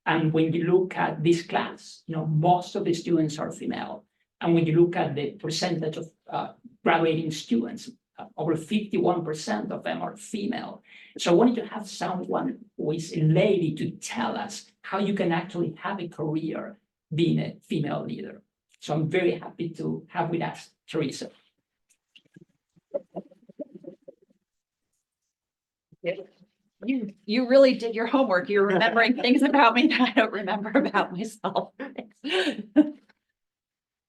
And when you look at this class, most of the students are female. And when you look at the percentage of graduating students, over 51% of them are female. So I wanted to have someone who is a lady to tell us how you can actually have a career being a female leader. So I'm very happy to have with us Tereza. You really did your homework. You're remembering things about me that I don't remember about myself.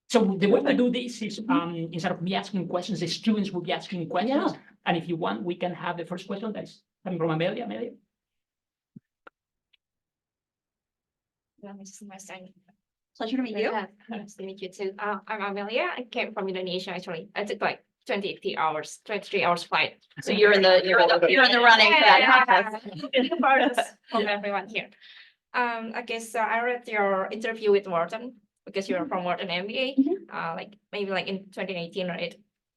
So the way I do this is instead of me asking questions, the students will be asking questions. Yeah. And if you want, we can have the first question that's coming from Amelia. Amelia? Pleasure to meet you. Nice to meet you too. I'm Amelia. I came from Indonesia actually. I took like 23 hours flight. So you're in the running for that contest. From everyone here. Okay, so I read your interview with Wharton because you're from Wharton MBA. Maybe in 2018, right?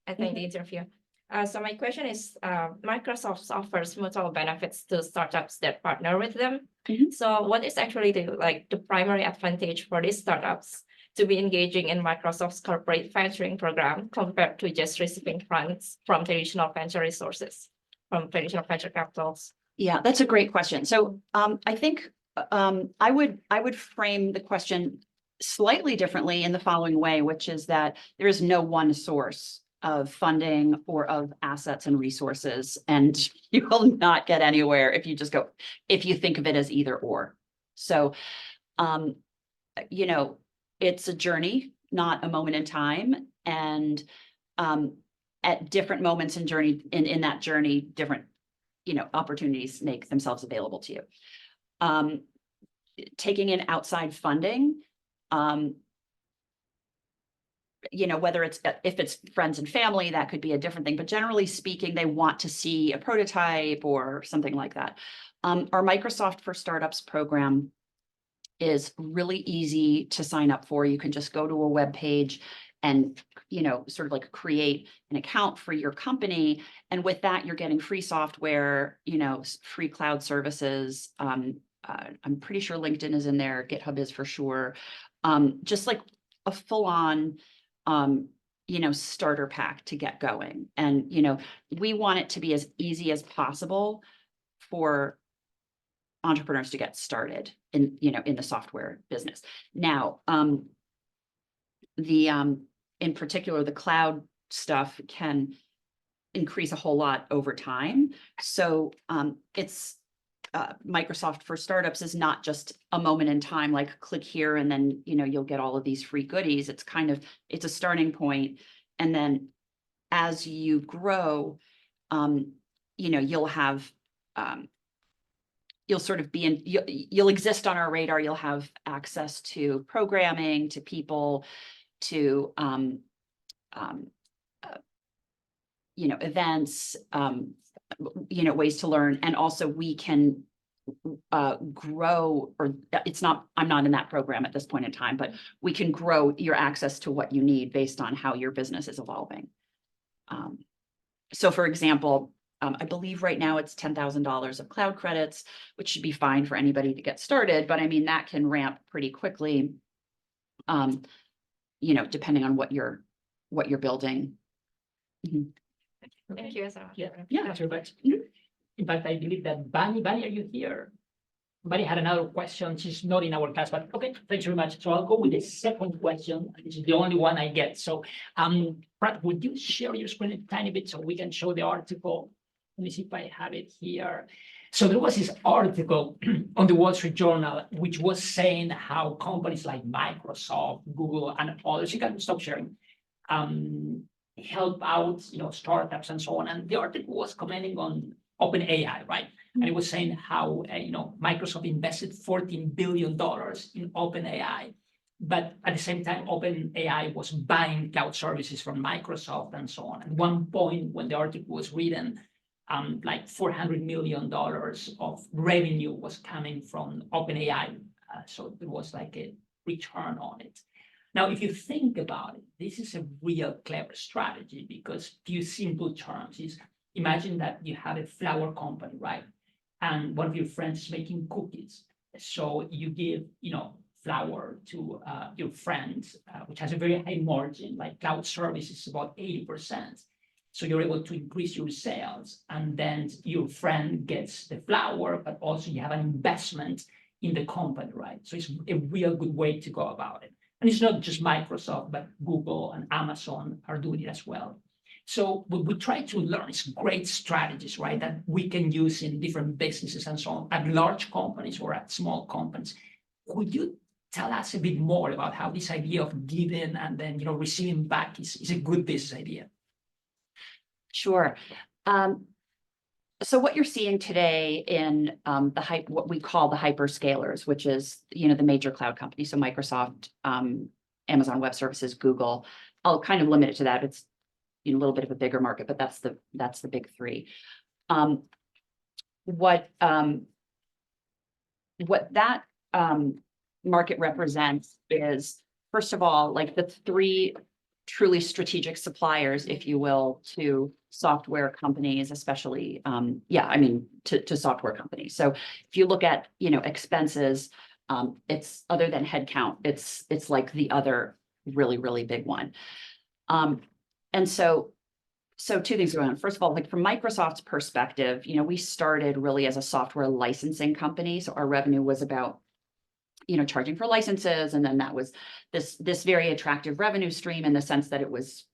I think the interview. So my question is, Microsoft offers mutual benefits to startups that partner with them. So what is actually the primary advantage for these startups to be engaging in Microsoft's corporate venturing program compared to just receiving funds from traditional venture resources, from traditional venture capitals? Yeah, that's a great question. So I think I would frame the question slightly differently in the following way, which is that there is no one source of funding or of assets and resources, and you will not get anywhere if you think of it as either or. So, it's a journey, not a moment in time, and at different moments in that journey, different opportunities make themselves available to you. Taking in outside funding, whether if it's friends and family, that could be a different thing, but generally speaking, they want to see a prototype or something like that. Our Microsoft for Startups program is really easy to sign up for. You can just go to a web page and sort of create an account for your company, and with that you're getting free software, free cloud services. I'm pretty sure LinkedIn is in there, GitHub is for sure. Just like a full-on starter pack to get going. And we want it to be as easy as possible for entrepreneurs to get started in the software business. Now, in particular, the cloud stuff can increase a whole lot over time. So it's Microsoft for Startups is not just a moment in time, like click here and then you'll get all of these free goodies. It's a starting point, and then as you grow, you'll have you'll exist on our radar. You'll have access to programming, to people, to events, ways to learn. And also we can grow, or I'm not in that program at this point in time, but we can grow your access to what you need based on how your business is evolving. So for example, I believe right now it's $10,000 of cloud credits, which should be fine for anybody to get started. But I mean, that can ramp pretty quickly, depending on what you're building. Thank you so much. Yeah, very much. In fact, I believe that Bunny, are you here? Bunny had another question. She's not in our class, but okay, thanks very much. So I'll go with the second question. This is the only one I get. So, Brad, would you share your screen a tiny bit so we can show the article? Let me see if I have it here. So there was this article on the Wall Street Journal, which was saying how companies like Microsoft, Google, and others, you can stop sharing, help out, startups and so on. And the article was commenting on Open AI, right? And it was saying how, Microsoft invested $14 billion in Open AI. But at the same time, Open AI was buying cloud services from Microsoft and so on. At one point, when the article was written, like $400 million of revenue was coming from OpenAI. So there was like a return on it. Now, if you think about it, this is a real clever strategy, because few simple terms is, imagine that you have a flour company, right? And one of your friends is making cookies. So you give, flour to your friend, which has a very high margin, like cloud service is about 80%. So you're able to increase your sales, and then your friend gets the flour, but also you have an investment in the company, right? So it's a real good way to go about it. And it's not just Microsoft, but Google and Amazon are doing it as well. So what we try to learn is great strategies, right, that we can use in different businesses and so on, at large companies or at small companies. Could you tell us a bit more about how this idea of giving and then receiving back is a good business idea? Sure. So what you're seeing today in what we call the hyperscalers, which is the major cloud companies, so Microsoft, Amazon Web Services, Google. I'll kind of limit it to that. It's a little bit of a bigger market, but that's the big three. What that market represents is, first of all, like the three truly strategic suppliers, if you will, to software companies, especially, to software companies. So if you look at, expenses, it's other than headcount, it's like the other really, really big one. And so two things going on. First of all, like from Microsoft's perspective, we started really as a software licensing company. So our revenue was about, charging for licenses. And then that was this very attractive revenue stream in the sense that it was,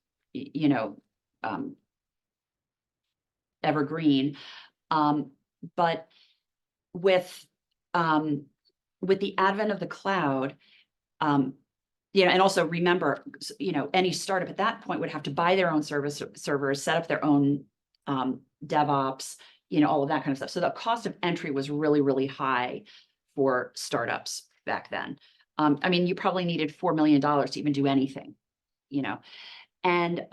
evergreen. But with the advent of the cloud, and also remember, any startup at that point would have to buy their own servers, set up their own DevOps, all of that kind of stuff. So the cost of entry was really, really high for startups back then. You probably needed $4 million to even do anything, and,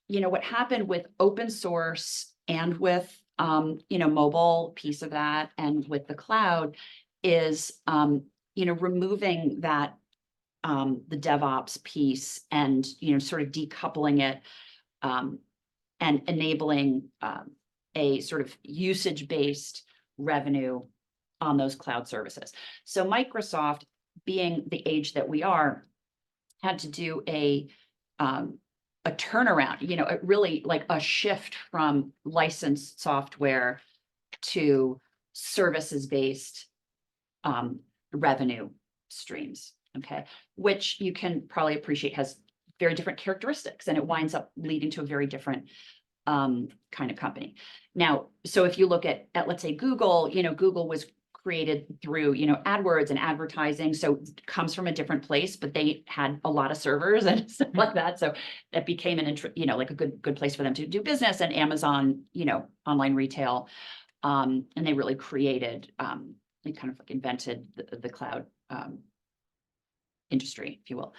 what happened with open source and with, mobile piece of that and with the cloud is, removing that, the DevOps piece and, sort of decoupling it, and enabling, a sort of usage-based revenue on those cloud services. So Microsoft, being the age that we are, had to do a turnaround, really like a shift from licensed software to services-based revenue streams, okay? Which you can probably appreciate has very different characteristics, and it winds up leading to a very different kind of company. Now, so if you look at let's say Google, Google was created through, AdWords and advertising. So it comes from a different place, but they had a lot of servers and stuff like that. So that became like a good place for them to do business. And Amazon, online retail, and they really created, they kind of like invented the cloud industry, if you will.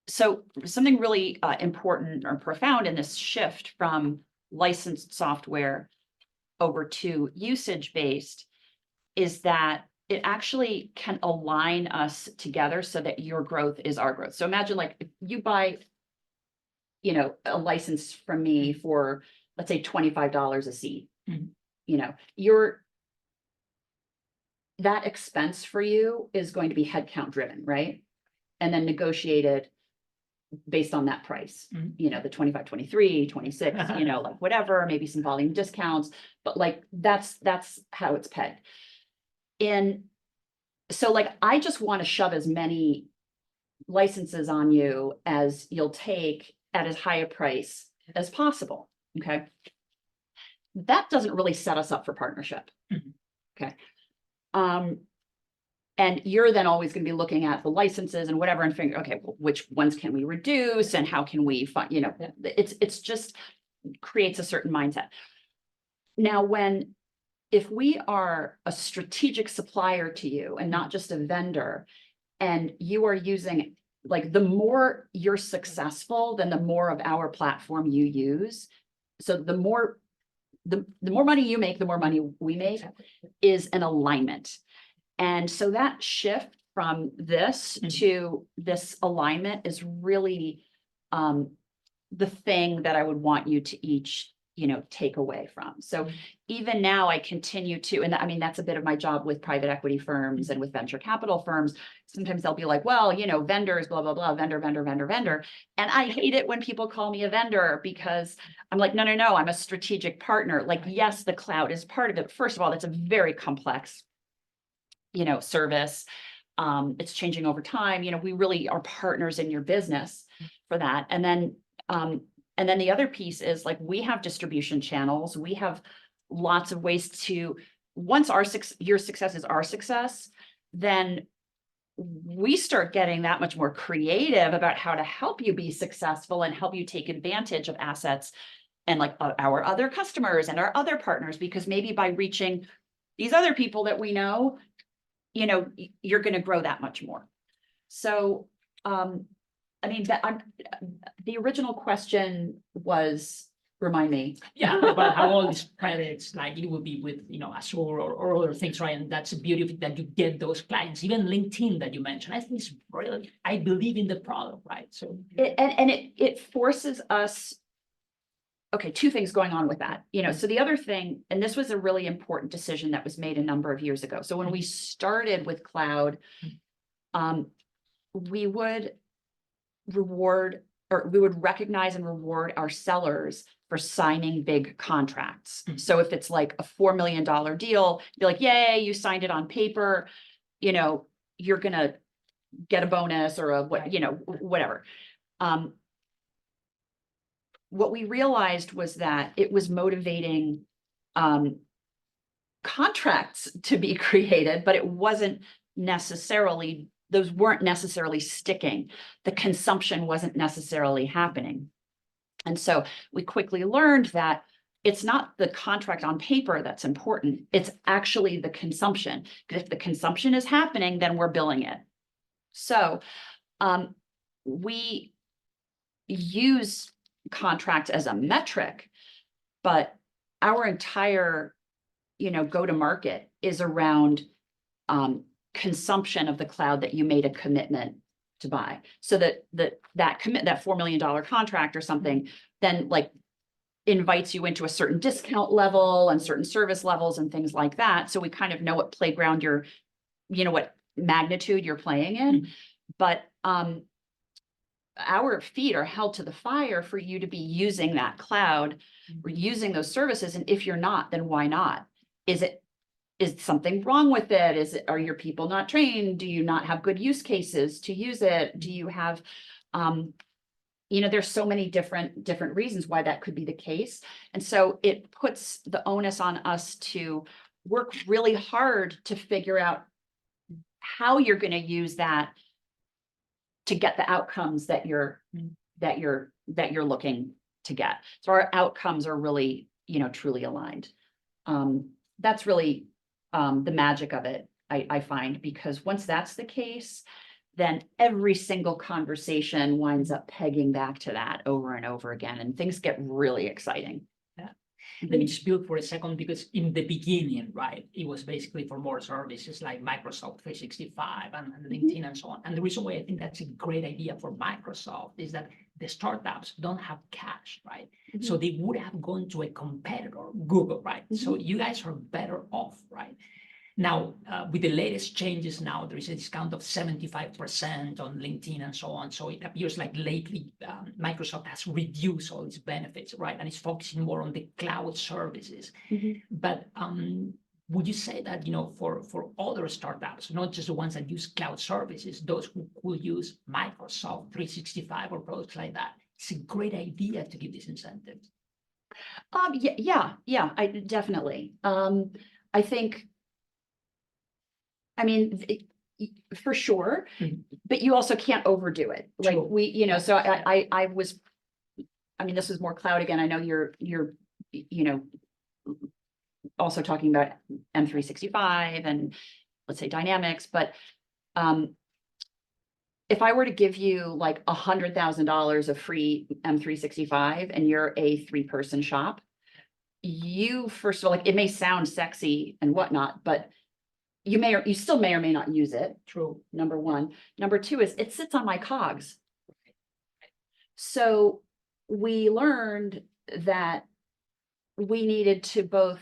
So something really important or profound in this shift from licensed software over to usage-based is that it actually can align us together so that your growth is our growth. So imagine like if you buy, a license from me for, let's say, $25 a seat, that expense for you is going to be headcount driven, right? And then negotiated based on that price, the 25, 23, 26, like whatever, maybe some volume discounts, but like, that's how it's pegged. So like, I just want to shove as many licenses on you as you'll take at as high a price as possible. Okay. That doesn't really set us up for partnership. Okay. And you're then always going to be looking at the licenses and whatever and figure, okay, well, which ones can we reduce and how can we find, it's just creates a certain mindset. Now, if we are a strategic supplier to you and not just a vendor, and you are using, like, the more you're successful, then the more of our platform you use. So the more money you make, the more money we make, is an alignment. And so that shift from this to this alignment is really the thing that I would want you to each take away from. So even now I continue to, and I mean, that's a bit of my job with private equity firms and with venture capital firms. Sometimes they'll be like, well, vendors, blah, blah, blah, vendor. And I hate it when people call me a vendor because I'm like, no, I'm a strategic partner. Like, yes, the cloud is part of it. First of all, that's a very complex, service. It's changing over time. We really are partners in your business for that. And then the other piece is like, we have distribution channels. We have lots of ways to, once your success is our success, then we start getting that much more creative about how to help you be successful and help you take advantage of assets and like our other customers and our other partners, because maybe by reaching these other people that we know, you're going to grow that much more. So, I mean, the original question was, remind me. Yeah, about how all these credits, like it will be with, Azure or other things, right? And that's the beauty of it, that you get those clients, even LinkedIn that you mentioned. I think it's really, I believe in the product, right? So it forces us. Okay, two things going on with that. So the other thing, and this was a really important decision that was made a number of years ago. So when we started with cloud, we would recognize and reward our sellers for signing big contracts. So if it's like a $4 million deal, you're like, yay, you signed it on paper, you're gonna get a bonus or whatever. What we realized was that it was motivating contracts to be created, but it wasn't necessarily, those weren't necessarily sticking. The consumption wasn't necessarily happening. And so we quickly learned that it's not the contract on paper that's important. It's actually the consumption. Because if the consumption is happening, then we're billing it. So we use contracts as a metric, but our entire, go-to-market is around consumption of the cloud that you made a commitment to buy. So that $4 million contract or something then like invites you into a certain discount level and certain service levels and things like that. So we kind of know what playground what magnitude you're playing in. But our feet are held to the fire for you to be using that cloud or using those services. And if you're not, then why not? Is something wrong with it? Are your people not trained? Do you not have good use cases to use it? Do you have, there's so many different reasons why that could be the case. And so it puts the onus on us to work really hard to figure out how you're going to use that to get the outcomes that you're looking to get. So our outcomes are really, truly aligned. That's really the magic of it, I find, because once that's the case, then every single conversation winds up pegging back to that over and over again, and things get really exciting. Yeah. Let me just build for a second, because in the beginning, right, it was basically for more services like Microsoft 365 and LinkedIn and so on. And the reason why I think that's a great idea for Microsoft is that the startups don't have cash, right? So they would have gone to a competitor, Google, right? So you guys are better off, right? Now, with the latest changes now, there is a discount of 75% on LinkedIn and so on. So it appears like lately Microsoft has reduced all its benefits, right? And it's focusing more on the cloud services. But would you say that, for other startups, not just the ones that use cloud services, those who could use Microsoft 365 or products like that, it's a great idea to give these incentives? Yeah, I definitely. I think, for sure, but you also can't overdo it. Like so I was, this is more cloud again. I know you're, also talking about M365 and let's say Dynamics, but if I were to give you like $100,000 of free M365 and you're a 3-person shop, you, first of all, like, it may sound sexy and whatnot, but you still may or may not use it. True. Number one. Number two is it sits on my cogs. So we learned that we needed to both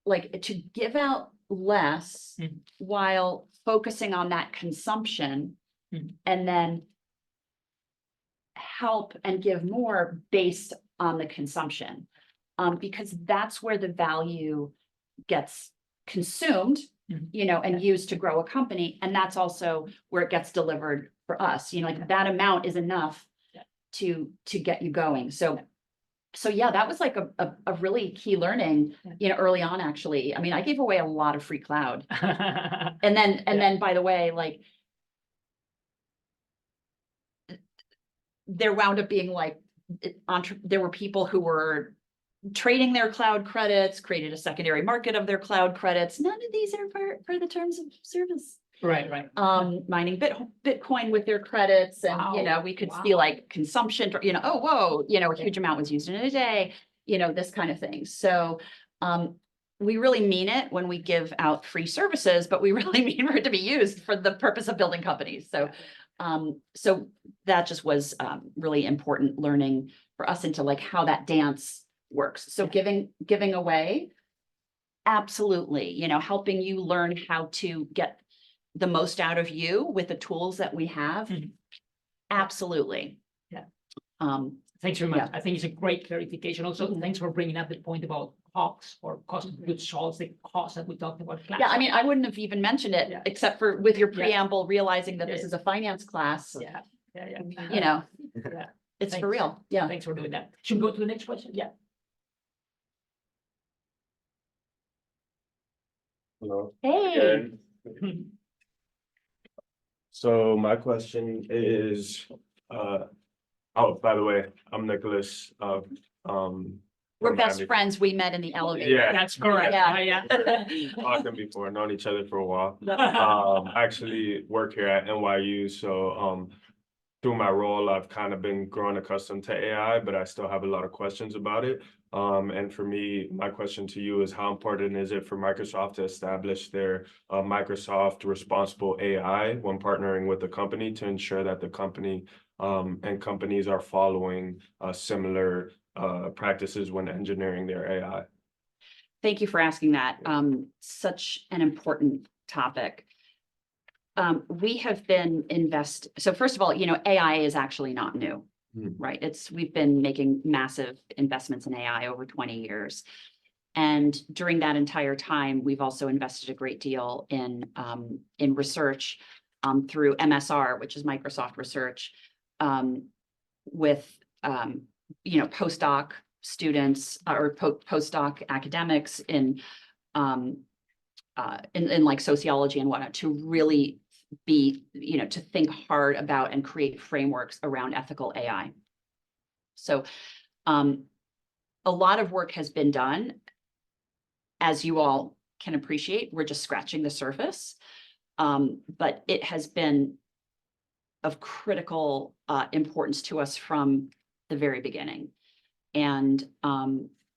like to give out less Mhm. while focusing on that consumption Mhm. and then help and give more based on the consumption. Because that's where the value gets consumed, Mhm. you know, and used to grow a company. And that's also where it gets delivered for us, you know, like that amount is enough Yeah. to get you going. So yeah, that was like a really key learning, Yeah. you know, early on, actually. I mean, I gave away a lot of free cloud. Yeah. And then, by the way, like there wound up being like, there were people who were trading their cloud credits, created a secondary market of their cloud credits. None of these are for the terms of service. Right. Mining Bitcoin with their credits, and you know, we could see Wow. like consumption, you know, oh, whoa, you know, a huge amount was used in a day, you know, this kind of thing. So we really mean it when we give out free services, but we really mean for it to be used for the purpose of building companies. So so that just was really important learning for us into like how that dance works. So giving away, absolutely, you know, helping you learn how to get the most out of you with the tools that we have. Mhm. Absolutely. Yeah. Thanks very much. Yeah. I think it's a great clarification. Also, Mhm. thanks for bringing up the point about COGS or cost of goods sold, the cost that we talked about. Yeah, I mean, I wouldn't have even mentioned it Yeah. except for with your Yeah. preamble, realizing that this Yeah. is a finance class. Yeah. You know, Yeah. it's for Thanks. real. Yeah. Thanks for doing that. Should we go to the next question? Yeah. Hello. Hey. Again. So my question is, oh, by the way, I'm Nicholas. We're from best Miami. friends. We met in the elevator. Yeah. That's correct. Yeah. Talked before, known each other for a while. Actually work here at NYU, so through my role, I've kind of been growing accustomed to AI, but I still have a lot of questions about it. And for me, my question to you is how important is it for Microsoft to establish their Microsoft responsible AI when partnering with the company to ensure that the company and companies are following similar practices when engineering their AI? Thank you for asking that. Such an important topic. We have been so first of all, you know, AI is actually not new, right? We've been making massive investments in AI over 20 years. And during that entire time, we've also invested a great deal in research through MSR, which is Microsoft Research, with you know, postdoc students or postdoc academics in like sociology and whatnot, to really be, you know, to think hard about and create frameworks around ethical AI. So a lot of work has been done. As you all can appreciate, we're just scratching the surface. But it has been of critical importance to us from the very beginning. And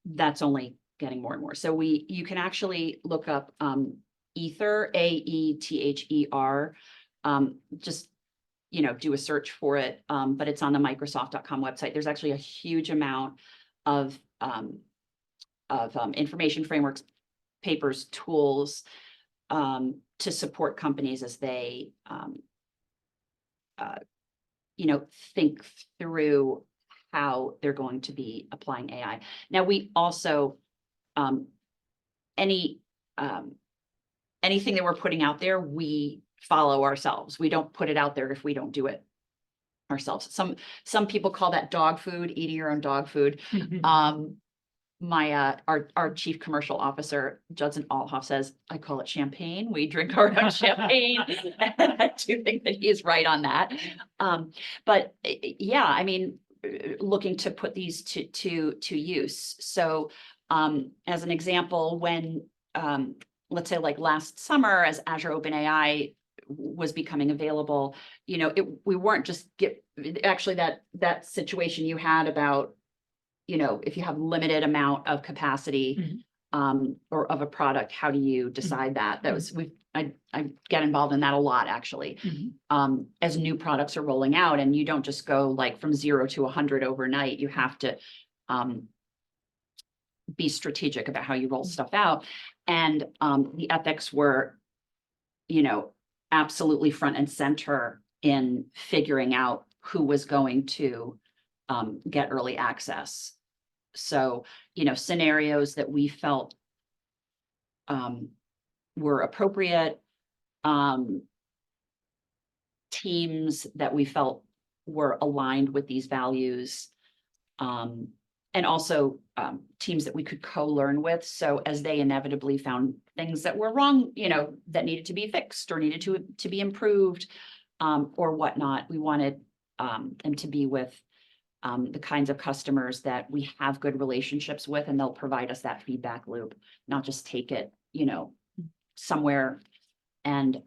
that's only getting more and more. So you can actually look up Aether, AETHER, just, you know, do a search for it, but it's on the Microsoft.com website. There's actually a huge amount of information, frameworks, papers, tools to support companies as they, you know, think through how they're going to be applying AI. Now, we also, anything that we're putting out there, we follow ourselves. We don't put it out there if we don't do it ourselves. Some people call that dog food, eating your own dog food. Our chief commercial officer, Judson Althoff, says, I call it champagne. We drink our own champagne. And I do think that he's right on that. But yeah, I mean, looking to put these to use. So as an example, when let's say like last summer, as Azure Open AI was becoming available, you know, we weren't just actually that situation you had about, you know, if you have limited amount of capacity or of a product, how do you decide that? That was, I get involved in that a lot, actually, as new products are rolling out, and you don't just go like from 0 to 100 overnight. You have to be strategic about how you roll stuff out. And the ethics were, absolutely front and center in figuring out who was going to get early access. So, scenarios that we felt were appropriate, teams that we felt were aligned with these values, and also teams that we could co-learn with. So as they inevitably found things that were wrong, that needed to be fixed or needed to be improved, or whatnot, we wanted them to be with the kinds of customers that we have good relationships with, and they'll provide us that feedback loop, not just take it, somewhere and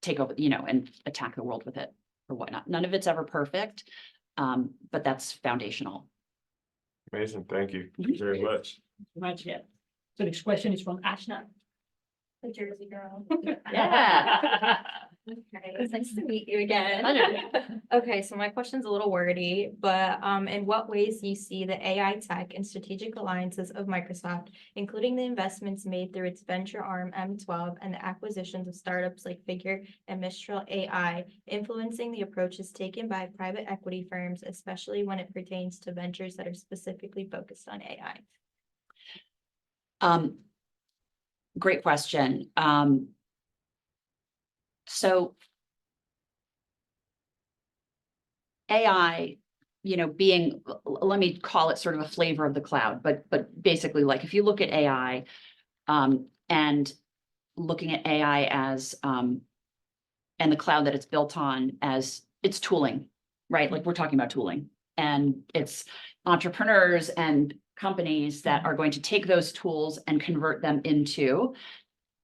take over, and attack the world with it or whatnot. None of it's ever perfect, but that's foundational. Amazing. Thank you very much. Much, yeah. So next question is from Ashna. The Jersey girl. Yeah. Okay, it's nice to meet you again. Pleasure. Okay, so my question's a little wordy, but in what ways do you see the AI tech and strategic alliances of Microsoft, including the investments made through its venture arm M12 and the acquisitions of startups like Figure and Mistral AI, influencing the approaches taken by private equity firms, especially when it pertains to ventures that are specifically focused on AI? Great question. So AI, being, let me call it sort of a flavor of the cloud, but basically, like, if you look at AI, and looking at AI as, and the cloud that it's built on as its tooling, right? Like, we're talking about tooling, and it's entrepreneurs and companies that are going to take those tools and convert them into,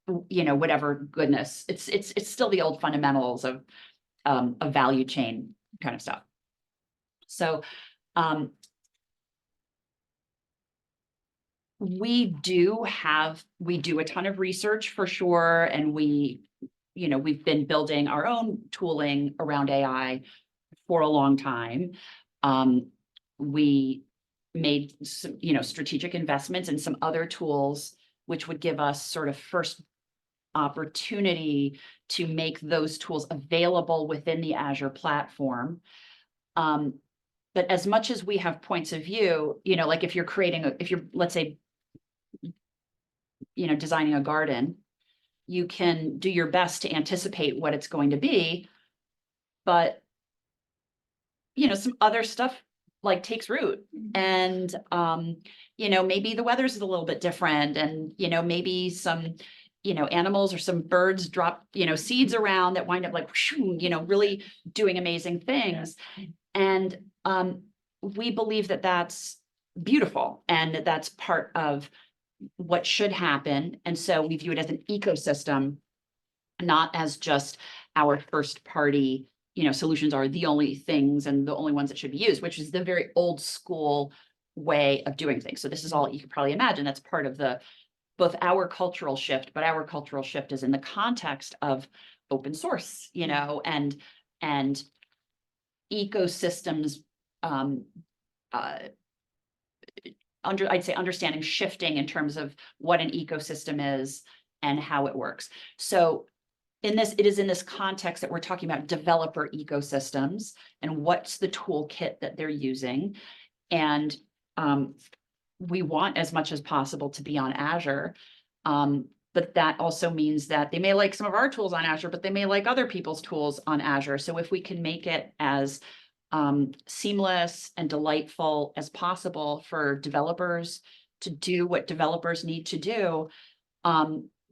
whatever goodness. It's still the old fundamentals of a value chain kind of stuff. So we do a ton of research for sure, and we've been building our own tooling around AI for a long time. We made some, strategic investments in some other tools, which would give us sort of first opportunity to make those tools available within the Azure platform. But as much as we have points of view, like if you're let's say, designing a garden, you can do your best to anticipate what it's going to be, but some other stuff like takes root, and maybe the weather's a little bit different, and maybe some animals or some birds drop seeds around that wind up like really doing amazing things. And we believe that that's beautiful, and that's part of what should happen. And so we view it as an ecosystem, not as just our first party solutions are the only things and the only ones that should be used, which is the very old school way of doing things. So this is all, you can probably imagine, that's part of both our cultural shift, but our cultural shift is in the context of open source, and ecosystems, I'd say understanding shifting in terms of what an ecosystem is and how it works. So it is in this context that we're talking about developer ecosystems and what's the toolkit that they're using. And we want as much as possible to be on Azure. But that also means that they may like some of our tools on Azure, but they may like other people's tools on Azure. So if we can make it as seamless and delightful as possible for developers to do what developers need to do,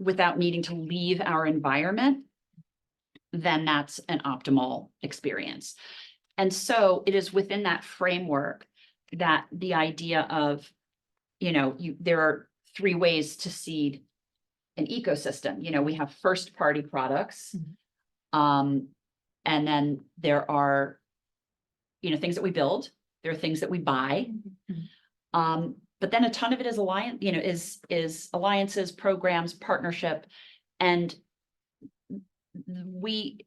without needing to leave our environment, then that's an optimal experience. And so it is within that framework that the idea of, there are three ways to seed an ecosystem. We have first party products, and then there are, things that we build, there are things that we buy. But then a ton of it is is alliances, programs, partnership. And we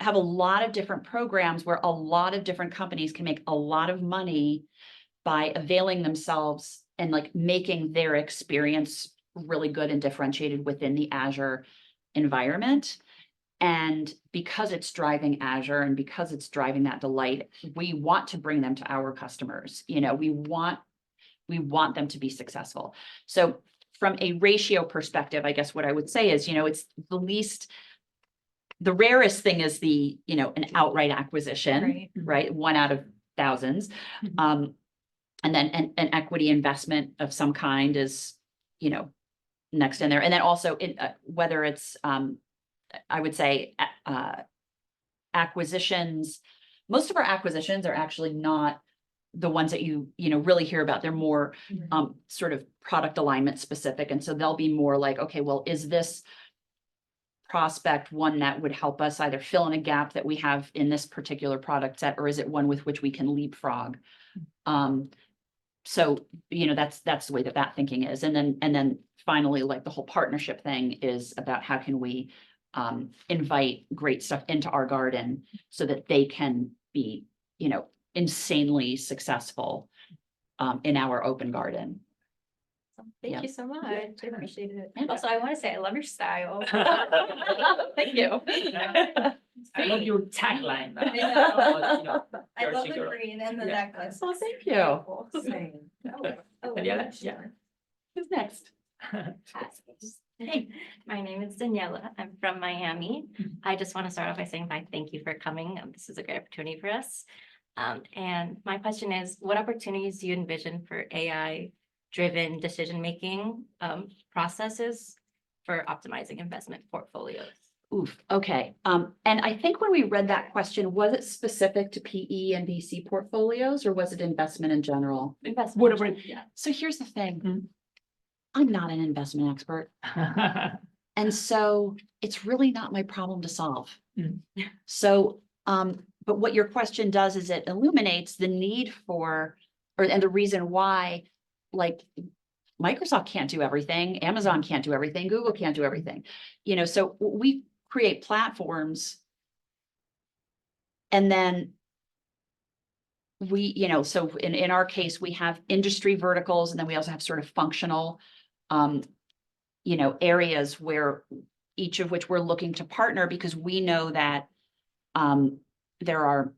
have a lot of different programs where a lot of different companies can make a lot of money by availing themselves like making their experience really good and differentiated within the Azure environment. And because it's driving Azure and because it's driving that delight, we want to bring them to our customers. You know, we want them to be successful. So from a ratio perspective, I guess what I would say is, you know, it's the rarest thing is the, you know, an outright acquisition, right? One out of thousands. And then an equity investment of some kind is, you know, next in there. And then also whether it's, I would say, acquisitions, most of our acquisitions are actually not the ones that you know, really hear about. They're more sort of product alignment specific. And so they'll be more like, okay, well, is this prospect one that would help us either fill in a gap that we have in this particular product set, or is it one with which we can leapfrog? So, you know, that's the way that thinking is. And then finally, like the whole partnership thing is about how can we invite great stuff into our garden so that they can be, you know, insanely successful in our open garden. Thank you so much. I appreciate it. Yeah. Also, I want to say I love your style. Thank you. I love your tagline. I know. You know, I love the Jersey girl. green and the Yeah. necklace. Oh, thank you. Beautiful. Same. Oh, Daniela? Yeah. Who's next? Hey, my name is Daniela. I'm from Miami. I just want to start off by saying thank you for coming. This is a great opportunity for us. And my question is, what opportunities do you envision for AI-driven decision-making processes for optimizing investment portfolios? Oof, okay. And I think when we read that question, was it specific to PE and VC portfolios, or was it investment in general? Investment. Whatever, yeah. So here's the thing. Mm. I'm not an investment expert. And so it's really not my problem to solve. Mm. So, but what your question does is it illuminates the need for, and the reason why, like, Microsoft can't do everything, Amazon can't do everything, Google can't do everything. You know, so we create platforms, and then we, you know, so in our case, we have industry verticals, and then we also have sort of functional, you know, areas where each of which we're looking to partner, because we know that there are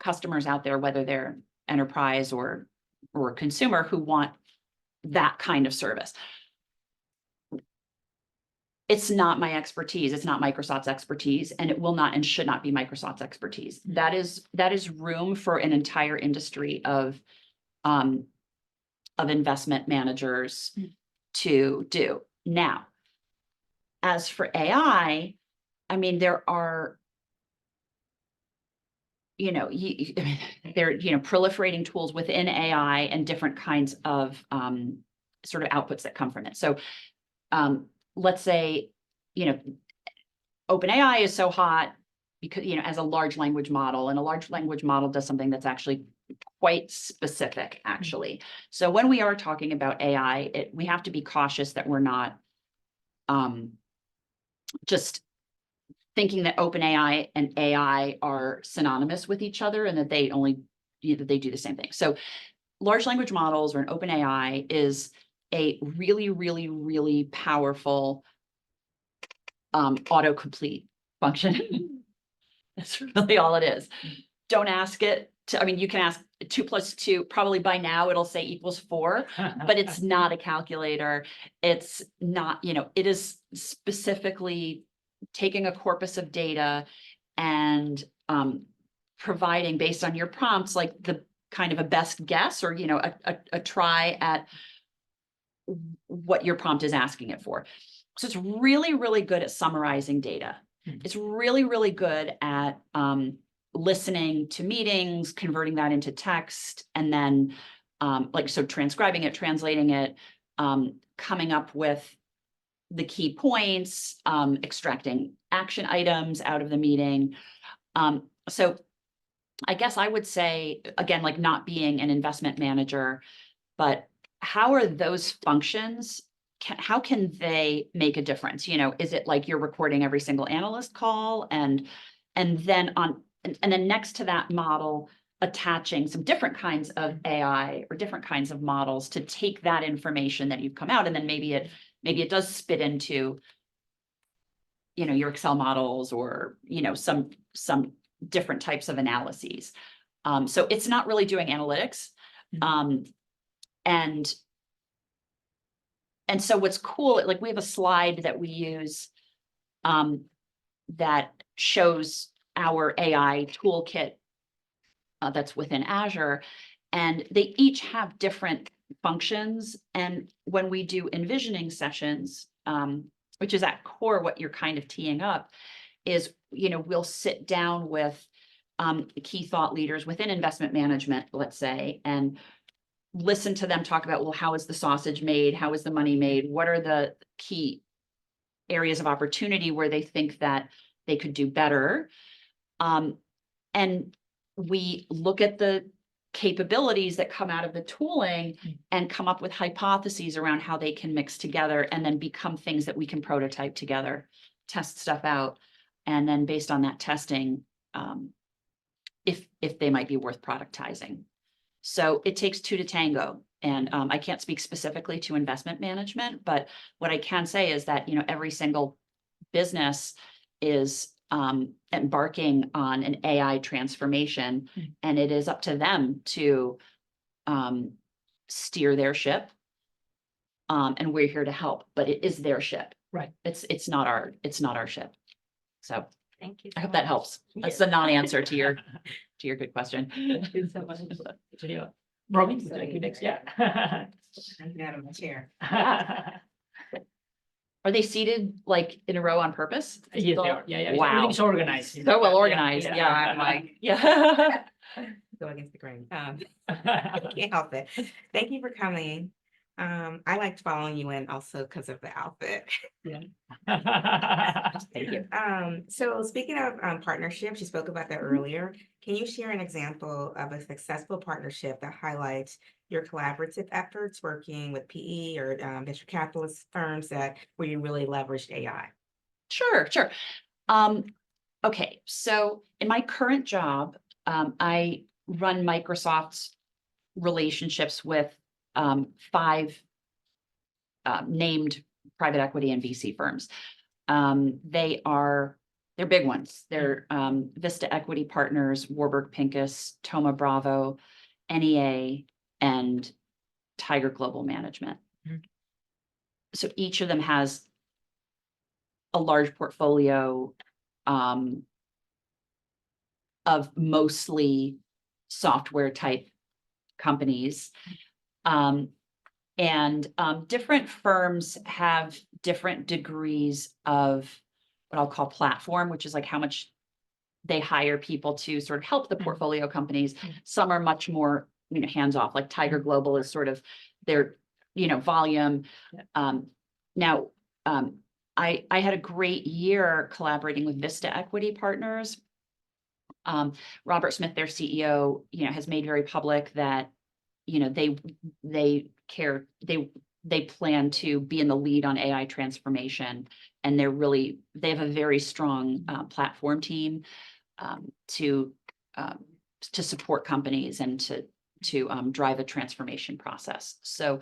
customers out there, whether they're enterprise or consumer, who want that kind of service. It's not my expertise. It's not Microsoft's expertise, and it will not and should not be Microsoft's expertise. That is room for an entire industry of investment managers to do. Now, as for AI, I mean, there are, you know, they're, you know, proliferating tools within AI and different kinds of sort of outputs that come from it. So let's say, you know, OpenAI is so hot because, you know, as a large language model, and a large language model does something that's actually quite specific, actually. So when we are talking about AI, we have to be cautious that we're not just thinking that OpenAI and AI are synonymous with each other, and that they only, you know, they do the same thing. So large language models, or an OpenAI, is a really, really, really powerful autocomplete function. That's really all it is. Don't ask it to, I mean, you can ask 2 + 2, probably by now it'll say =4, but it's not a calculator. It's not, you know, it is specifically taking a corpus of data and providing, based on your prompts, like the kind of a best guess, or, you know, a try at what your prompt is asking it for. So it's really, really good at summarizing data. It's really, really good at listening to meetings, converting that into text, and then like, so transcribing it, translating it, coming up with the key points, extracting action items out of the meeting. So I guess I would say, again, like, not being an investment manager, but how are those functions, how can they make a difference? You know, is it like you're recording every single analyst call, and then next to that model, attaching some different kinds of AI or different kinds of models to take that information that you've come out, and then maybe it does spit into, you know, your Excel models or, you know, some different types of analyses. So it's not really doing analytics. And so what's cool, like we have a slide that we use that shows our AI toolkit that's within Azure, and they each have different functions. And when we do envisioning sessions, which is at core what you're kind of teeing up, is, you know, we'll sit down with key thought leaders within investment management, let's say, and listen to them talk about, well, how is the sausage made? How is the money made? What are the key areas of opportunity where they think that they could do better? And we look at the capabilities that come out of the tooling and come up with hypotheses around how they can mix together and then become things that we can prototype together, test stuff out, and then based on that testing, if they might be worth productizing. So it takes two to tango. And I can't speak specifically to investment management, but what I can say is that, you know, every single business is embarking on an AI transformation, and it is up to them to steer their ship. And we're here to help, but it is their ship. Right. It's not our ship. So Thank you. I so hope that much. helps. That's the non-answer to your good question. Thank you so much. Robin, would you like to next? Yeah. I'm out of my chair. Are they seated like in a row on purpus? Yes, they are. Yeah. Wow. Everything's organized. So well organized. Yeah. I'm like, Yeah. go against the grain. Can't help it. Thank you for coming. I liked following you in also because of the outfit. Thank you. So speaking of partnerships, you spoke about that earlier. Can you share an example of a successful partnership that highlights your collaborative efforts working with PE or venture capitalist firms where you really leveraged AI? Sure. Okay, so in my current job, I run Microsoft's relationships with 5 named private equity and VC firms. They're big ones. They're Vista Equity Partners, Warburg Pincus, Thoma Bravo, NEA, and Tiger Global Management. So each of them has a large portfolio of mostly software type companies. And different firms have different degrees of what I'll call platform, which is like how much they hire people to sort of help the portfolio companies. Some are much more, you know, hands off, like Tiger Global is sort of their, you know, volume. Now, I had a great year collaborating with Vista Equity Partners. Robert Smith, their CEO, you know, has made very public that, you know, they plan to be in the lead on AI transformation, and they have a very strong platform team to support companies and to drive a transformation process. So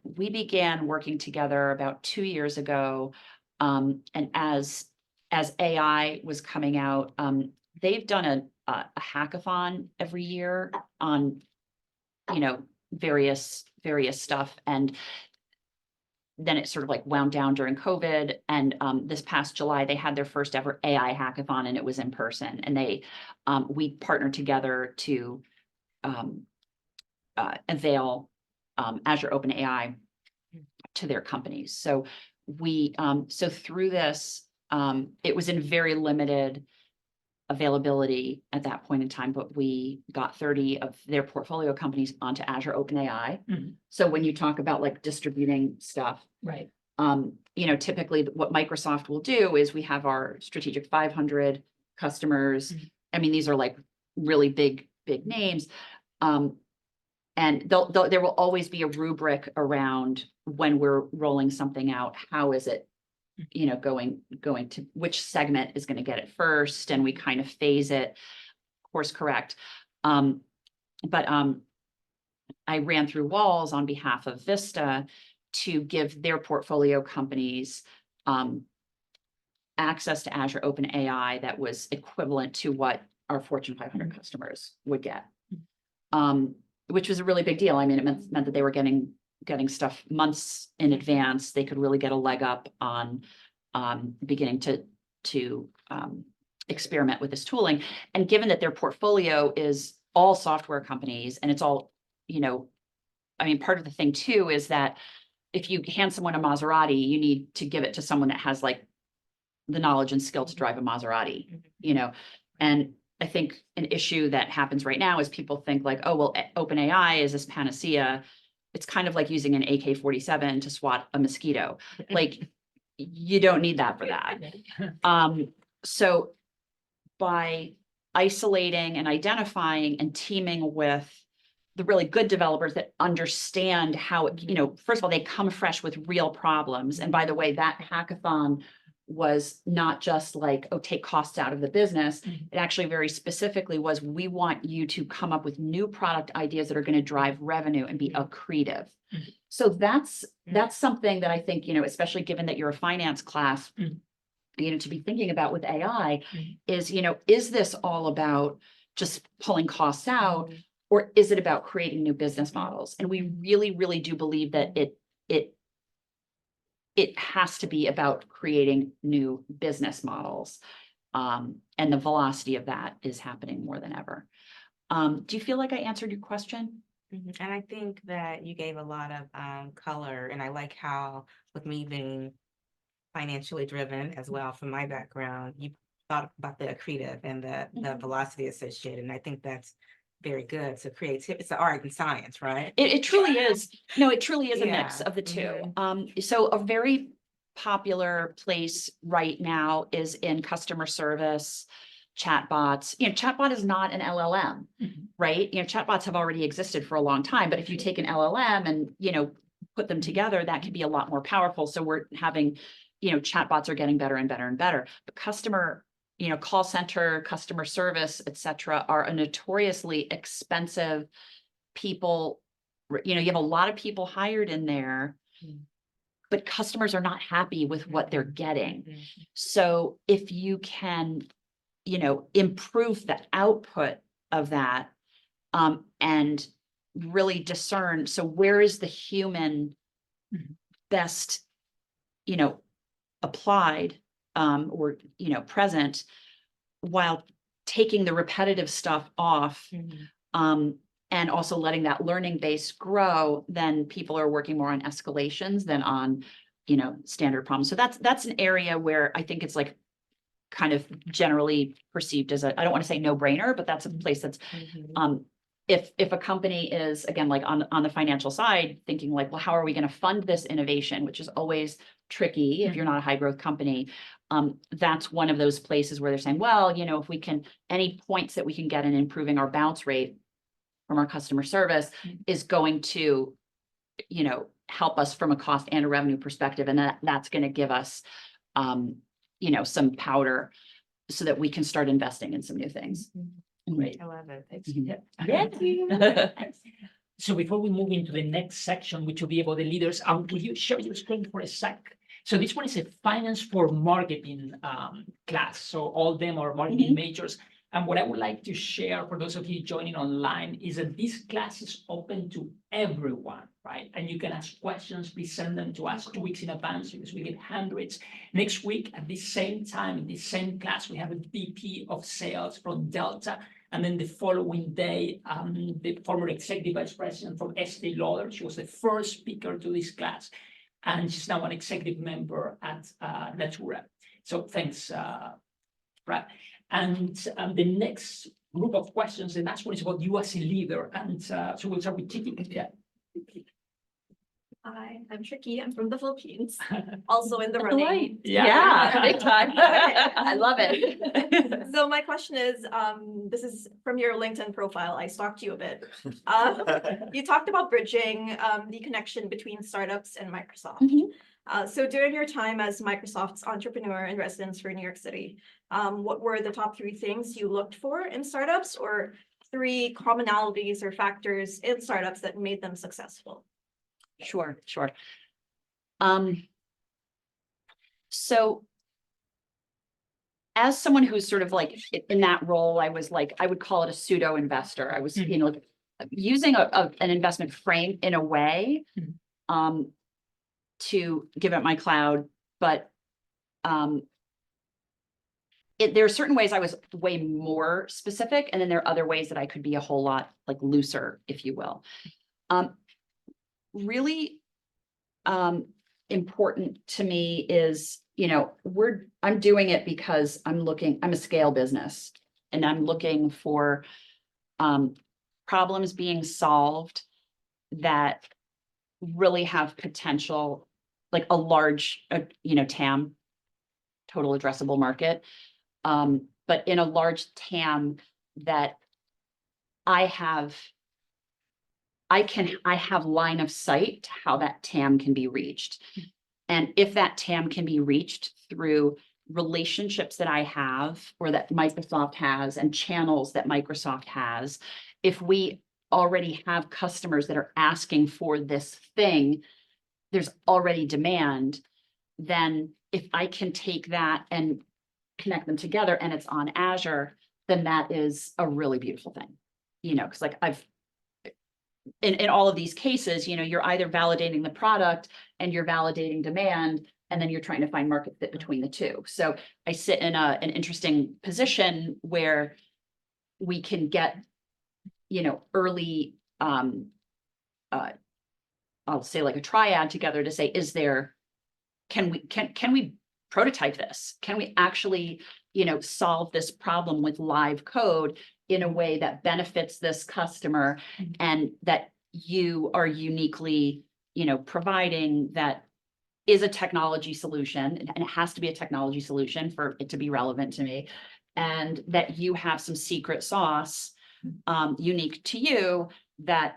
we began working together about 2 years ago, and as AI was coming out, they've done a hackathon every year on, you know, various stuff, and then it sort of like wound down during COVID. And this past July, they had their first ever AI hackathon, and it was in person. And we partnered together to avail Azure Open AI to their companies. So through this, it was in very limited availability at that point in time, but we got 30 of their portfolio companies onto Azure Open AI. So when you talk about like distributing stuff, Right. you know, typically what Microsoft will do is we have our strategic 500 customers. I mean, these are like really big names. And there will always be a rubric around when we're rolling something out. How is it, you know, going to which segment is going to get it first, and we kind of phase it, course correct. I ran through walls on behalf of Vista to give their portfolio companies access to Azure Open AI that was equivalent to what our Fortune 500 customers would get. Which was a really big deal. I mean, it meant that they were getting stuff months in advance. They could really get a leg up on beginning to experiment with this tooling. And given that their portfolio is all software companies and it's all, I mean, part of the thing too is that if you hand someone a Maserati, you need to give it to someone that has like the knowledge and skill to drive a Maserati, and I think an issue that happens right now is people think like, oh, well, OpenAI is this panacea. It's kind of like using an AK-47 to swat a mosquito. Like, you don't need that for that. So by isolating and identifying and teaming with the really good developers that understand how, first of all, they come fresh with real problems. And by the way, that hackathon was not just like, oh, take costs out of the business. It actually very specifically was, we want you to come up with new product ideas that are going to drive revenue and be accretive. So that's something that I think, especially given that you're a finance class, to be thinking about with AI is this all about just pulling costs out, or is it about creating new business models? And we really, really do believe that it has to be about creating new business models. And the velocity of that is happening more than ever. Do you feel like I answered your question? And I think that you gave a lot of color, and I like how, with me being financially driven as well from my background, you thought about the accretive and the velocity associated. And I think that's very good. So creativity, it's the art and science, right? It truly is. No, it truly is a Yeah. mix of the two. So a very popular place right now is in customer service, chatbots. Chatbot is not an LLM, right? Chatbots have already existed for a long time, but if you take an LLM and, put them together, that can be a lot more powerful. So we're having, chatbots are getting better and better and better. But customer, call center, customer service, et cetera, are a notoriously expensive people. You have a lot of people hired in there, but customers are not happy with what they're getting. So if you can, improve the output of that, and really discern, so where is the human best, applied, or, present, while taking the repetitive stuff off, and also letting that learning base grow, then people are working more on escalations than on, standard problems. So that's an area where I think it's like kind of generally perceived as I don't want to say no brainer, but that's a place that's, if a company is, again, like on the financial side, thinking like, well, how are we going to fund this innovation, which is always tricky if you're not a high growth company. That's one of those places where they're saying, well, if we can, any points that we can get in improving our bounce rate from our customer service is going to, help us from a cost and a revenue perspective. And that's going to give us, some powder so that we can start investing in some new things. Great. I love it. Yeah. So before we move into the next section, which will be about the leaders, will you share your screen for a sec? So this one is a finance for marketing class. So all of them are marketing majors. And what I would like to share for those of you joining online is that this class is open to everyone, right? And you can ask questions, please send them to us 2 weeks in advance because we get hundreds. Next week at the same time, in the same class, we have a VP of sales from Delta. And then the following day, the former executive vice president from Estee Lauder, she was the first speaker to this class. And she's now an executive member at Natura. So thanks, Brad. And the next group of questions, the last one is about you as a leader. And so we'll start with Tiki. Yeah. Hi, I'm Tricky. I'm from the Philippines, also in the running. Yeah, big time. I love it. So my question is, this is from your LinkedIn profile. I stalked you a bit. You talked about bridging the connection between startups and Microsoft. So during your time as Microsoft's entrepreneur in residence for New York City, what were the top 3 things you looked for in startups or 3 commonalities or factors in startups that made them successful? Sure, sure. So as someone who's sort of like in that role, I was like, I would call it a pseudo investor. I was, you know, using an investment frame in a way to give up my cloud, but there are certain ways I was way more specific, and then there are other ways that I could be a whole lot like looser, if you will. Really important to me is, you know, I'm doing it because I'm a scale business, and I'm looking for problems being solved that really have potential, like a large, you know, TAM, total addressable market. But in a large TAM that I have line of sight to how that TAM can be reached. And if that TAM can be reached through relationships that I have or that Microsoft has and channels that Microsoft has, if we already have customers that are asking for this thing, there's already demand, then if I can take that and connect them together and it's on Azure, then that is a really beautiful thing. You know, because like in all of these cases, you know, you're either validating the product and you're validating demand, and then you're trying to find market fit between the two. So I sit in an interesting position where we can get, you know, early, I'll say like a triad together to say, can we prototype this? Can we actually, you know, solve this problem with live code in a way that benefits this customer and that you are uniquely, you know, providing that is a technology solution, and it has to be a technology solution for it to be relevant to me, and that you have some secret sauce unique to you that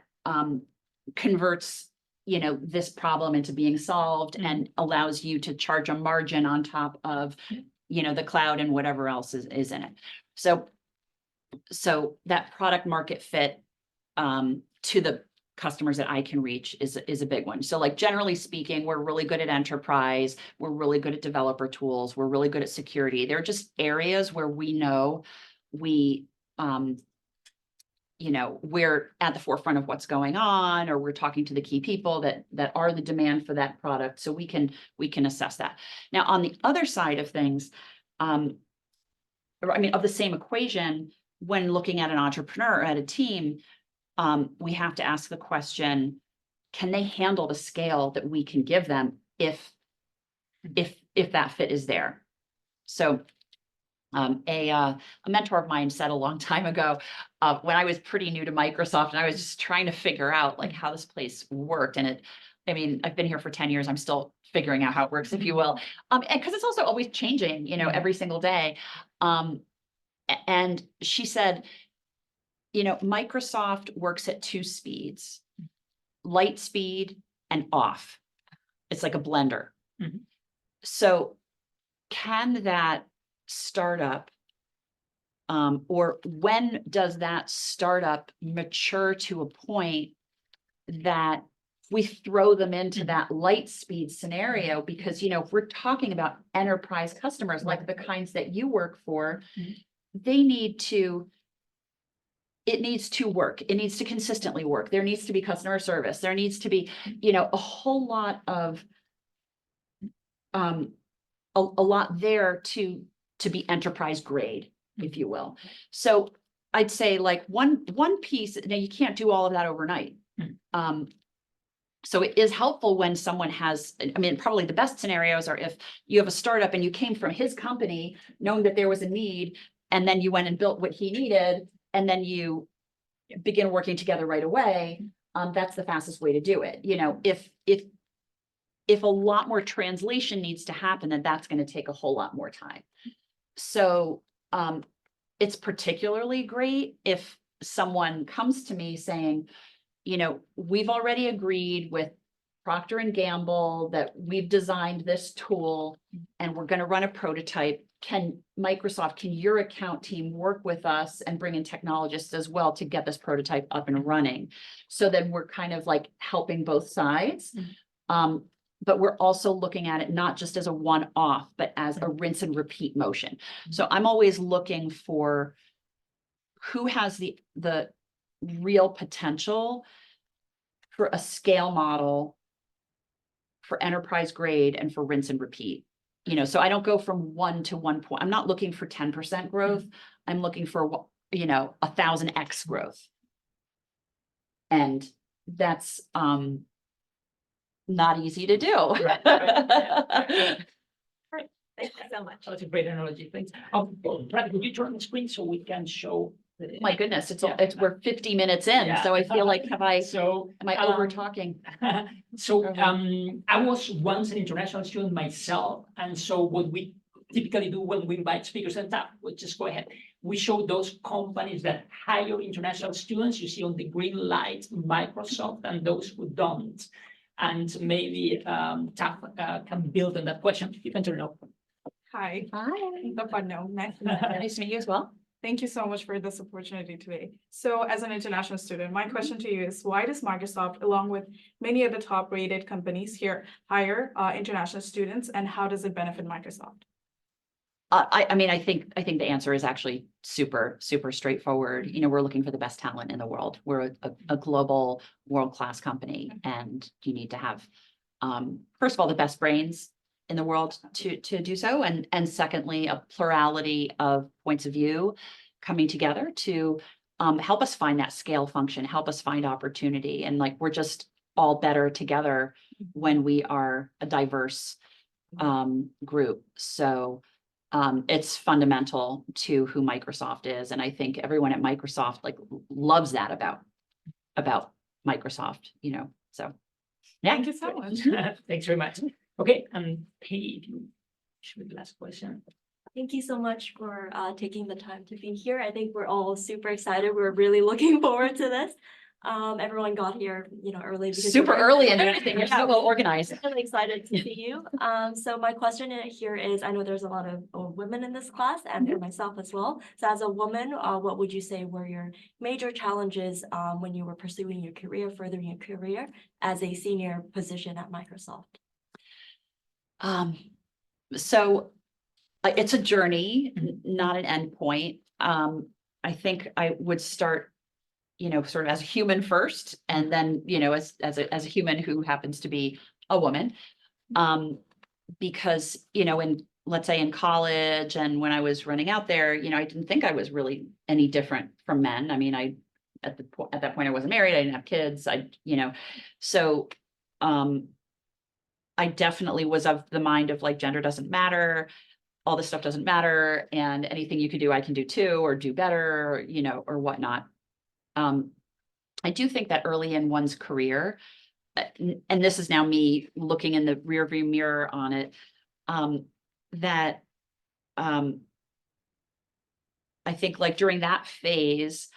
converts, you know, this problem into being solved and allows you to charge a margin on top of, you know, the cloud and whatever else is in it. So that product market fit to the customers that I can reach is a big one. So like generally speaking, we're really good at enterprise, we're really good at developer tools, we're really good at security. They're just areas where we know you know, we're at the forefront of what's going on, or we're talking to the key people that are the demand for that product. So we can assess that. Now, on the other side of things, I mean, of the same equation, when looking at an entrepreneur or at a team, we have to ask the question, can they handle the scale that we can give them if that fit is there? So a mentor of mine said a long time ago, when I was pretty new to Microsoft and I was just trying to figure out like how this place worked. And I mean, I've been here for 10 years. I'm still figuring out how it works, if you will. And because it's also always changing, you know, every single day. And she said, you know, Microsoft works at 2 speeds, light speed and off. It's like a blender. So can that startup, or when does that startup mature to a point that we throw them into that light speed scenario? Because, you know, if we're talking about enterprise customers, like the kinds that you work for, it needs to work. It needs to consistently work. There needs to be customer service. There needs to be, you know, a whole lot of, a lot there to be enterprise grade, if you will. So I'd say like one piece, now you can't do all of that overnight. So it is helpful when someone has, I mean, probably the best scenarios are if you have a startup and you came from his company knowing that there was a need, and then you went and built what he needed, and then you begin working together right away. That's the fastest way to do it. You know, if a lot more translation needs to happen, then that's going to take a whole lot more time. So it's particularly great if someone comes to me saying, you know, we've already agreed with Procter and Gamble, that we've designed this tool and we're gonna run a prototype. Can your account team work with us and bring in technologists as well to get this prototype up and running? So then we're kind of like helping both sides. But we're also looking at it not just as a one-off, but as a rinse and repeat motion. So I'm always looking for who has the real potential for a scale model, for enterprise grade, and for rinse and repeat. You know, so I don't go from 1 to 1 point. I'm not looking for 10% growth. I'm looking for, 1,000x growth. And that's not easy to do. Thank you so much. That's a great analogy. Thanks. Brad, could you turn the screen so we can show? My goodness, Yeah. we're 50 minutes in, Yeah. so I feel like, am I over um, talking? So I was once an international student myself, and so what we typically do when we invite speakers and talk, we just go ahead. We show those companies that hire international students. You see on the green light, Microsoft, and those who don't. And maybe TAP can build on that question. You can turn it off. Hi, Hi. no, nice to meet you. Nice to meet you as well. Thank you so much for this opportunity today. So as an international student, my question to you is, why does Microsoft, along with many of the top rated companies here, hire international students, and how does it benefit Microsoft? I mean, I think the answer is actually super straightforward. You know, we're looking for the best talent in the world. We're a global world-class company, and you need to have, first of all, the best brains in the world to do so, and secondly, a plurality of points of view coming together to help us find that scale function, help us find opportunity, and like we're just all better together when we are a diverse group. So it's fundamental to who Microsoft is, and I think everyone at Microsoft like loves that about Microsoft. You know, so yeah. Thank you so much. Thanks very much. Okay, Katie, if you should the last question. Thank you so much for taking the time to be here. I think we're all super excited. We're really looking forward to this. Everyone got here, early. Because Super you're- early and everything. You're so well organized. Really excited to see you. So my question here is, I know there's a lot of women in this class and for myself as well. So as a woman, what would you say were your major challenges when you were pursuing your career, furthering your career as a senior position at Microsoft? So it's a journey, not an end point. I think I would start, sort of as a human first, and then, as a human who happens to be a woman. Because, let's say in college and when I was running out there, I didn't think I was really any different from men. I mean, at that point I wasn't married, I didn't have kids, so I definitely was of the mind of like, gender doesn't matter, all this stuff doesn't matter, and anything you can do, I can do too, or do better, or whatnot. I do think that early in one's career, and this is now me looking in the rearview mirror on it, that I think like during that phase,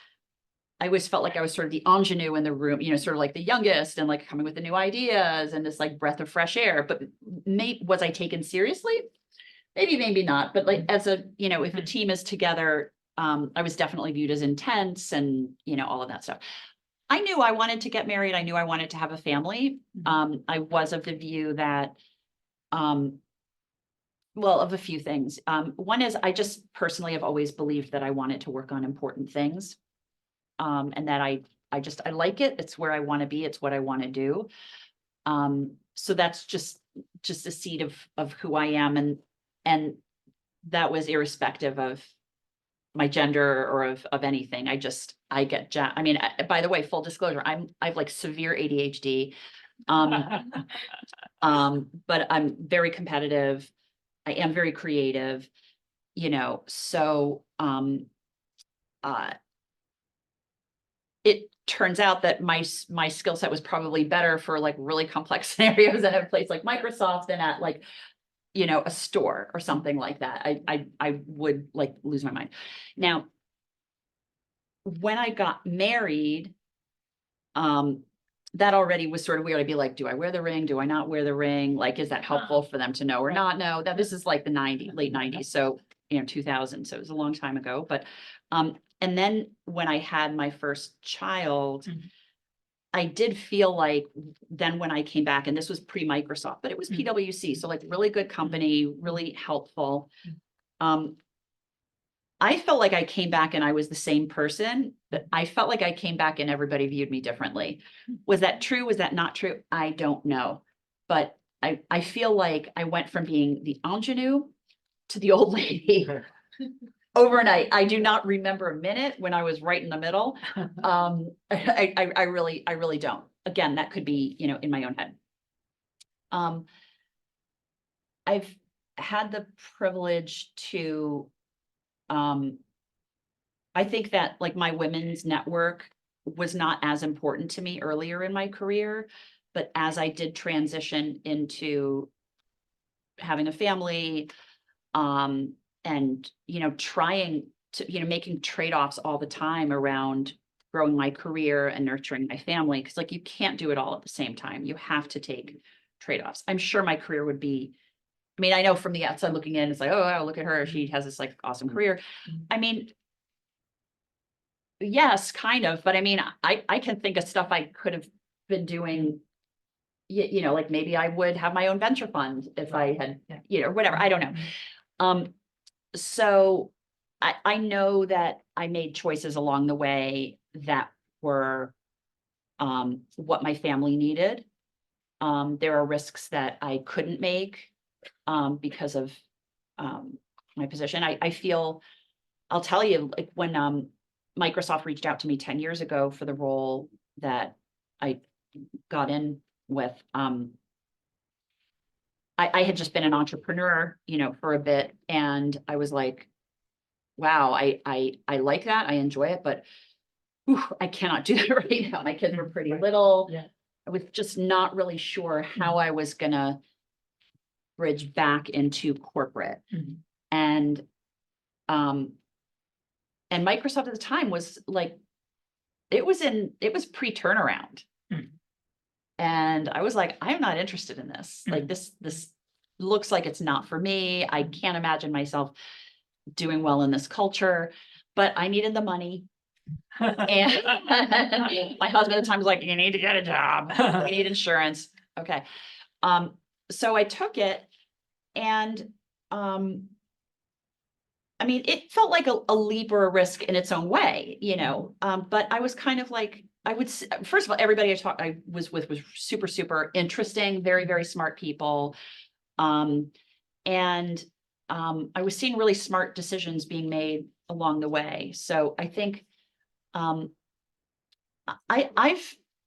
I always felt like I was sort of the ingenue in the room, sort of like the youngest and like coming with the new ideas and this like breath of fresh air. But was I taken seriously? Maybe not. But like as a, if a team is together, I was definitely viewed as intense and, all of that stuff. I knew I wanted to get married. I knew I wanted to have a family. I was of the view that, well, of a few things. One is I just personally have always believed that I wanted to work on important things. And that I like it. It's where I want to be. It's what I want to do. So that's just a seed of who I am. And that was irrespective of my gender or of anything. I get I mean, by the way, full disclosure, I've like severe ADHD. But I'm very competitive. I am very creative, so it turns out that my skill set was probably better for like really complex scenarios at a place like Microsoft than at like, a store or something like that. I would like lose my mind. Now, when I got married, that already was sort of weird. I'd be like, do I wear the ring? Do I not wear the ring? Like, is that helpful for them to know or not know? That this is like the late 90s. So, 2000. So it was a long time ago. But, and then when I had my first child, I did feel like then when I came back, and this was pre-Microsoft, but it was PwC. So like really good company, really helpful. I felt like I came back and I was the same person, but I felt like I came back and everybody viewed me differently. Was that true? Was that not true? I don't know. But I feel like I went from being the ingenue to the old lady overnight. I do not remember a minute when I was right in the middle. I really don't. Again, that could be, in my own head. I've had the privilege to, I think that like my women's network was not as important to me earlier in my career, but as I did transition into having a family, and, trying to, making trade-offs all the time around growing my career and nurturing my family. Cause like, you can't do it all at the same time. You have to take trade-offs. I'm sure my career would be, I know from the outside looking in, it's like, oh, wow, look at her. She has this like awesome career. I mean, yes, kind of, but I can think of stuff I could have been doing, like maybe I would have my own venture fund if I had, whatever, I don't know. So I know that I made choices along the way that were what my family needed. There are risks that I couldn't make because of my position. I feel, I'll tell you, like when Microsoft reached out to me 10 years ago for the role that I got in with, I had just been an entrepreneur, for a bit, and I was like, wow, I like that. I enjoy it, but I cannot do that right now. My kids were pretty little. Yeah. I was just not really sure how I was gonna bridge back into corporate. And Microsoft at the time was like, it was pre-turnaround. And I was like, I'm not interested in this. Like this looks like it's not for me. I can't imagine myself doing well in this culture, but I needed the money. And my husband at the time was like, you need to get a job. You need insurance. Okay. So I took it, and it felt like a leap or a risk in its own way, but I was kind of like, first of all, everybody I was with was super, super interesting, very, very smart people. And I was seeing really smart decisions being made along the way. So I think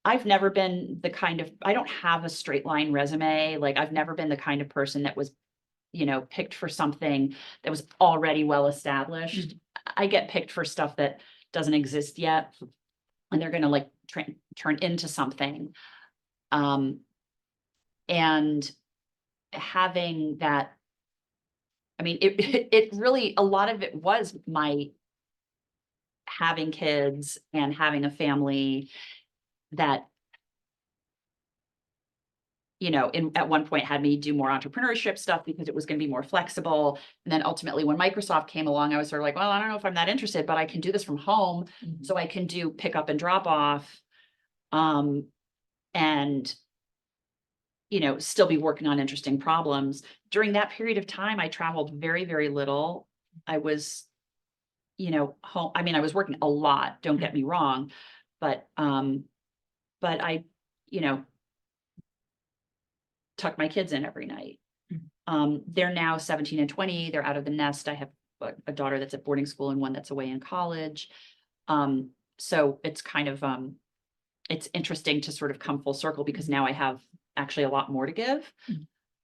I've never been the kind of, I don't have a straight line resume. Like I've never been the kind of person that was, picked for something that was already well established. I get picked for stuff that doesn't exist yet, and they're going to like turn into something. And having that, it really, a lot of it was my having kids and having a family that, at one point had me do more entrepreneurship stuff because it was going to be more flexible. And then ultimately when Microsoft came along, I was sort of like, well, I don't know if I'm that interested, but I can do this from home. So I can do pick up and drop off, and, still be working on interesting problems. During that period of time, I traveled very, very little. I was, home. I was working a lot, don't get me wrong, but I, tuck my kids in every night. They're now 17 and 20. They're out of the nest. I have a daughter that's at boarding school and one that's away in college. So it's kind of, it's interesting to sort of come full circle because now I have actually a lot more to give.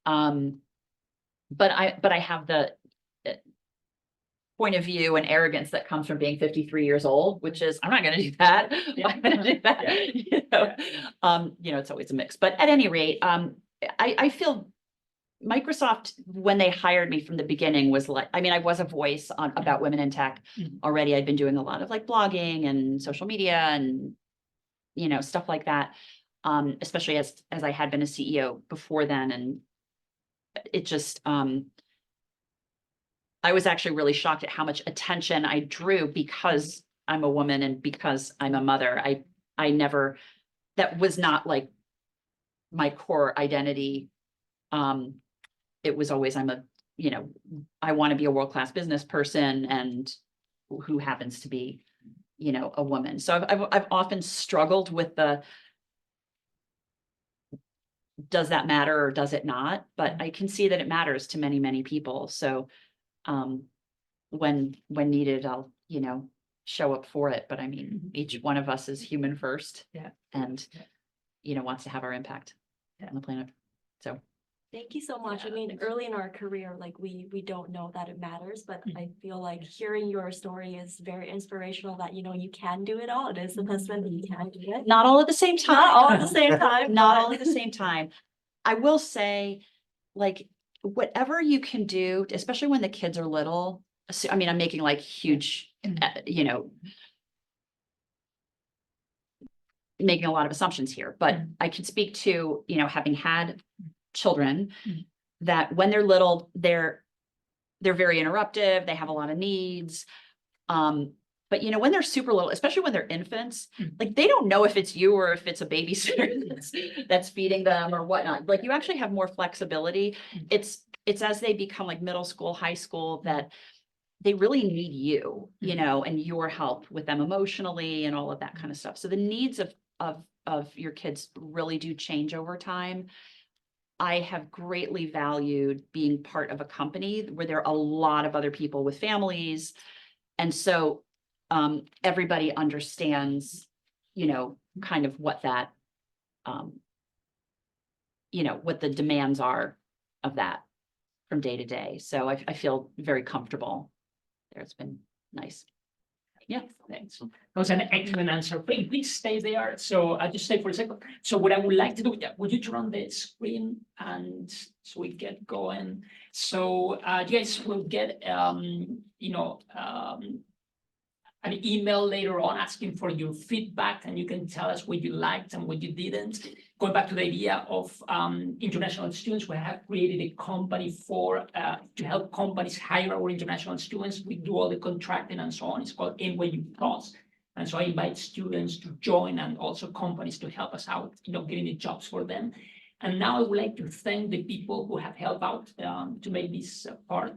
But I have the point of view and arrogance that comes from being 53 years old, which is, I'm not going to do that. I'm going to do that. It's always a mix, but at any rate, I feel Microsoft, when they hired me from the beginning, was like, I was a voice about women in tech already. I'd been doing a lot of like blogging and social media and, stuff like that. especially as I had been a CEO before then, and it just, I was actually really shocked at how much attention I drew because I'm a woman and because I'm a mother. I never, that was not like my core identity. It was always, I want to be a world-class business person and who happens to be, a woman. So I've often struggled with does that matter or does it not? But I can see that it matters to many, many people. So, when needed, I'll, show up for it. But I mean, each one of us is human first. Yeah. And, wants to have our impact on the planet. So. Thank you so much. I Yeah. mean, early in our career, like we don't know that it matters, but I feel like hearing your story is very inspirational that, you can do it all. It is the testament that you can do it. Not all at the same time. Not all at the same time. Not but- all at the same time. I will say, like, whatever you can do, especially when the kids are little. I mean, I'm making like huge, making a lot of assumptions here, but I can speak to, having had children, that when they're little, they're very interruptive, they have a lot of needs. But when they're super little, especially when they're infants, like they don't know if it's you or if it's a babysitter that's feeding them or whatnot. Like you actually have more flexibility. It's as they become like middle school, high school that they really need you, and your help with them emotionally and all of that kind of stuff. So the needs of your kids really do change over time. I have greatly valued being part of a company where there are a lot of other people with families. And so everybody understands, kind of what that, what the demands are of that from day to day. So I feel very comfortable there. It's been nice. Yeah, thanks. That was an excellent answer. Please stay there. So I'll just stay for a second. So what I would like to do, would you turn on the screen and so we get going? So you guys will get an email later on asking for your feedback, and you can tell us what you liked and what you didn't. Going back to the idea of international students, we have created a company to help companies hire our international students. We do all the contracting and so on. It's called NYU Plus. And so I invite students to join and also companies to help us out, getting the jobs for them. And now I would like to thank the people who have helped out to make this part.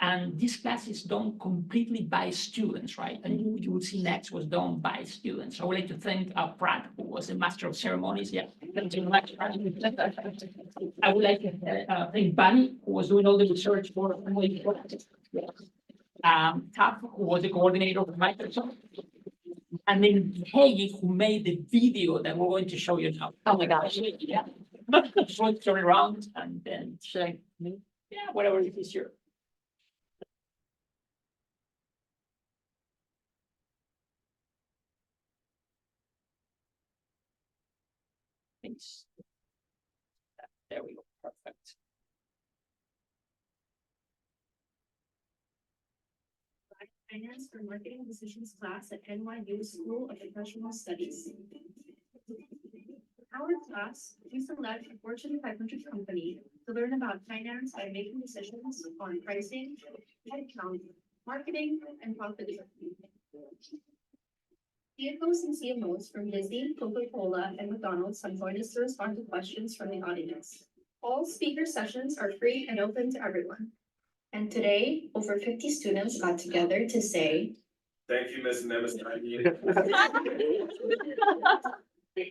And this class is done completely by students, right? And you will see next was done by students. So I would like to thank Pratt, who was the master of ceremonies. Yeah, thank you very much. I would like to thank Bunny, who was doing all the research for Taff, who was the coordinator of Microsoft. And then Peggy, who made the video that we're going to show you now. Oh my gosh. Yeah. So turn around and then Should I move? yeah, whatever it is here. Thanks. There we go. Perfect. Finance for Marketing Decisions class at NYU School of Professional Studies. Our class, we select a Fortune 500 company to learn about finance by making decisions on pricing, headcount, marketing, and profitability. CFOs and CMOs from Disney, Coca-Cola, and McDonald's have joined us to respond to questions from the audience. All speaker sessions are free and open to everyone. And today, over 50 students got together to say, Thank you, Ms. Nemessanyi.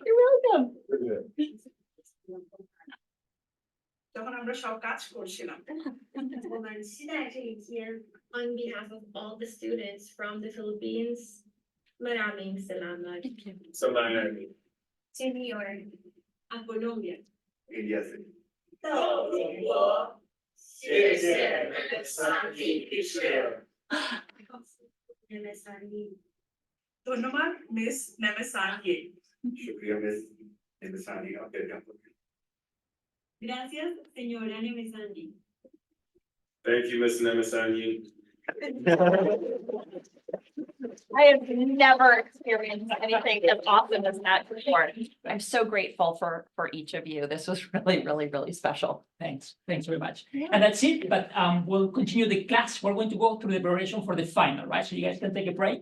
You're welcome. তখন আমরা সব কাজ করছিলাম। On behalf of all the students from the Philippines, maraming salamat. So Miami. To New York, at Colombia. Yes. Nemessanyi. ধন্যবাদ miss নেমেসানি। Shukriya, Ms. Nemessanyi. Gracias, señora Nemessanyi. Thank you, Ms. Nemessanyi. I have never experienced anything as awesome as that before. I'm so grateful for each of you. This was really, really, really special. Thanks very much. And that's it, but we'll continue the class. We're going to go through the preparation for the final, right? So you guys can take a break.